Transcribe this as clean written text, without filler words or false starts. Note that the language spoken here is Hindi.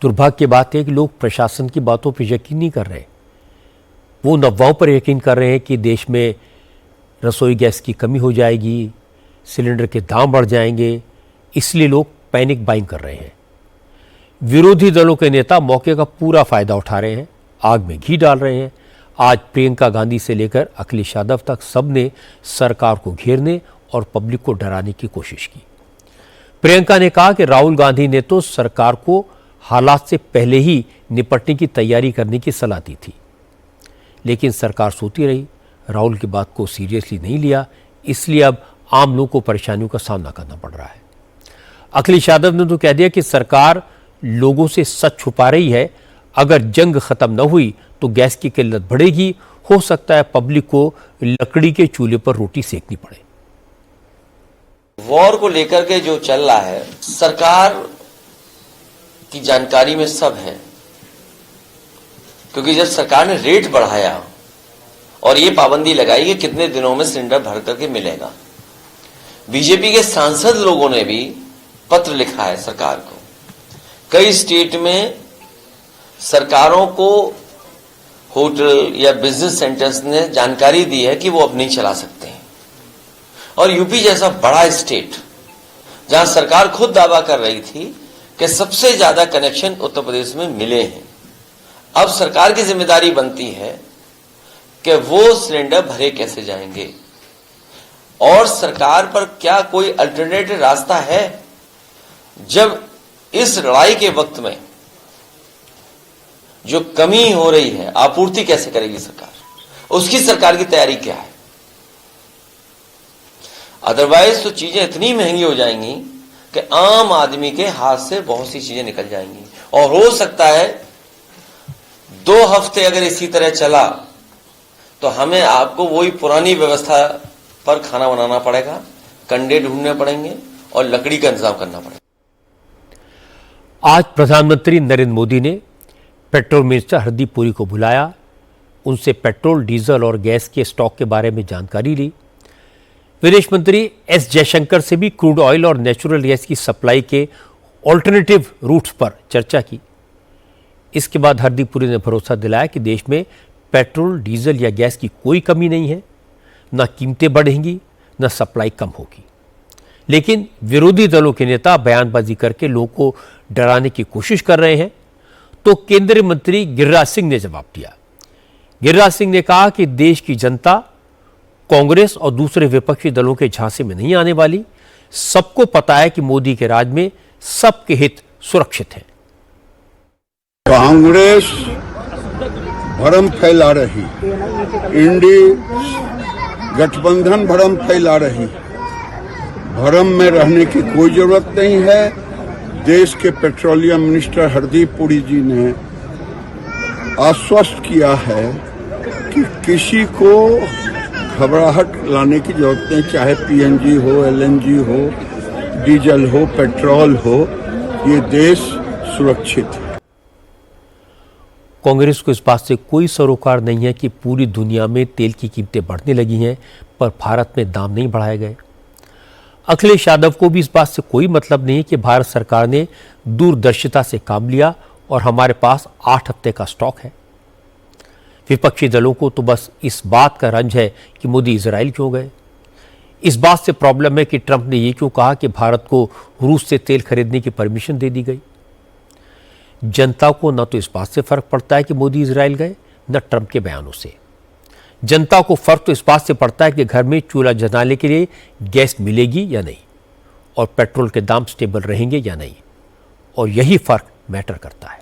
दुर्भाग्य की बात है कि लोग प्रशासन की बातों पर यकीन नहीं कर रहे। वो अफवाहों पर यकीन कर रहे हैं कि देश में रसोई गैस की कमी हो जाएगी, सिलेंडर के दाम बढ़ जाएंगे, इसलिए लोग पैनिक बाइंग कर रहे हैं। विरोधी दलों के नेता मौके का पूरा फायदा उठा रहे हैं, आग में घी डाल रहे हैं। आज प्रियंका गांधी से लेकर अखिलेश यादव तक सबने सरकार को घेरने और पब्लिक को डराने की कोशिश की। प्रियंका ने कहा कि राहुल गांधी ने तो सरकार को हालात से पहले ही निपटने की तैयारी करने की सलाह दी थी, लेकिन सरकार सोती रही, राहुल की बात को सीरियसली नहीं लिया, इसलिए अब आम लोगों को परेशानियों का सामना करना पड़ रहा है। अखिलेश यादव ने तो कह दिया कि सरकार लोगों से सच छुपा रही है, अगर जंग खत्म न हुई तो गैस की किल्लत बढ़ेगी, हो सकता है पब्लिक को लकड़ी के चूल्हे पर रोटी सेकनी पड़े। वॉर को लेकर के जो चल रहा है, सरकार की जानकारी में सब है, क्योंकि जब सरकार ने रेट बढ़ाया और ये पाबंदी लगाई कि कितने दिनों में सिलेंडर भर करके मिलेगा, बीजेपी के सांसद लोगों ने भी पत्र लिखा है सरकार को। कई स्टेट में सरकारों को होटल या बिजनेस सेंटर्स ने जानकारी दी है कि वो अब नहीं चला सकते हैं, और यूपी जैसा बड़ा स्टेट जहां सरकार खुद दावा कर रही थी कि सबसे ज्यादा कनेक्शन उत्तर प्रदेश में मिले हैं, अब सरकार की जिम्मेदारी बनती है कि वो सिलेंडर भरे कैसे जाएंगे, और सरकार पर क्या कोई अल्टरनेटिव रास्ता है। जब इस लड़ाई के वक्त में जो कमी हो रही है, आपूर्ति कैसे करेगी सरकार, उसकी सरकार की तैयारी क्या है। अदरवाइज तो चीजें इतनी महंगी हो जाएंगी कि आम आदमी के हाथ से बहुत सी चीजें निकल जाएंगी, और हो सकता है 2 हफ्ते अगर इसी तरह चला तो हमें आपको वही पुरानी व्यवस्था पर खाना बनाना पड़ेगा, कंडे ढूंढने पड़ेंगे और लकड़ी का इंतजाम करना पड़ेगा। आज प्रधानमंत्री नरेंद्र मोदी ने पेट्रोल मिनिस्टर हरदीप पुरी को बुलाया, उनसे पेट्रोल, डीजल और गैस के स्टॉक के बारे में जानकारी ली। विदेश मंत्री एस जयशंकर से भी क्रूड ऑयल और नेचुरल गैस की सप्लाई के ऑल्टरनेटिव रूट्स पर चर्चा की। इसके बाद हरदीप पुरी ने भरोसा दिलाया कि देश में पेट्रोल, डीजल या गैस की कोई कमी नहीं है, न कीमतें बढ़ेंगी न सप्लाई कम होगी। लेकिन विरोधी दलों के नेता बयानबाजी करके लोगों को डराने की कोशिश कर रहे हैं, तो केंद्रीय मंत्री गिरिराज सिंह ने जवाब दिया। गिरिराज सिंह ने कहा कि देश की जनता कांग्रेस और दूसरे विपक्षी दलों के झांसे में नहीं आने वाली, सबको पता है कि मोदी के राज में सबके हित सुरक्षित हैं। कांग्रेस भ्रम फैला रही, इंडी गठबंधन भ्रम फैला रही, भ्रम में रहने की कोई जरूरत नहीं है। देश के पेट्रोलियम मिनिस्टर हरदीप पुरी जी ने आश्वस्त किया है कि किसी को घबराहट लाने की जरूरत नहीं, चाहे पीएनजी हो, एलएनजी हो, डीजल हो, पेट्रोल हो, ये देश सुरक्षित है। कांग्रेस को इस बात से कोई सरोकार नहीं है कि पूरी दुनिया में तेल की कीमतें बढ़ने लगी हैं, पर भारत में दाम नहीं बढ़ाए गए। अखिलेश यादव को भी इस बात से कोई मतलब नहीं है कि भारत सरकार ने दूरदर्शिता से काम लिया और हमारे पास 8 हफ्ते का स्टॉक है। विपक्षी दलों को तो बस इस बात का रंज है कि मोदी इजराइल क्यों गए। इस बात से प्रॉब्लम है कि ट्रंप ने ये क्यों कहा कि भारत को रूस से तेल खरीदने की परमिशन दे दी गई। जनता को न तो इस बात से फर्क पड़ता है कि मोदी इजराइल गए, न ट्रंप के बयानों से। जनता को फर्क तो इस बात से पड़ता है कि घर में चूल्हा जलाने के लिए गैस मिलेगी या नहीं, और पेट्रोल के दाम स्टेबल रहेंगे या नहीं, और यही फर्क मैटर करता है।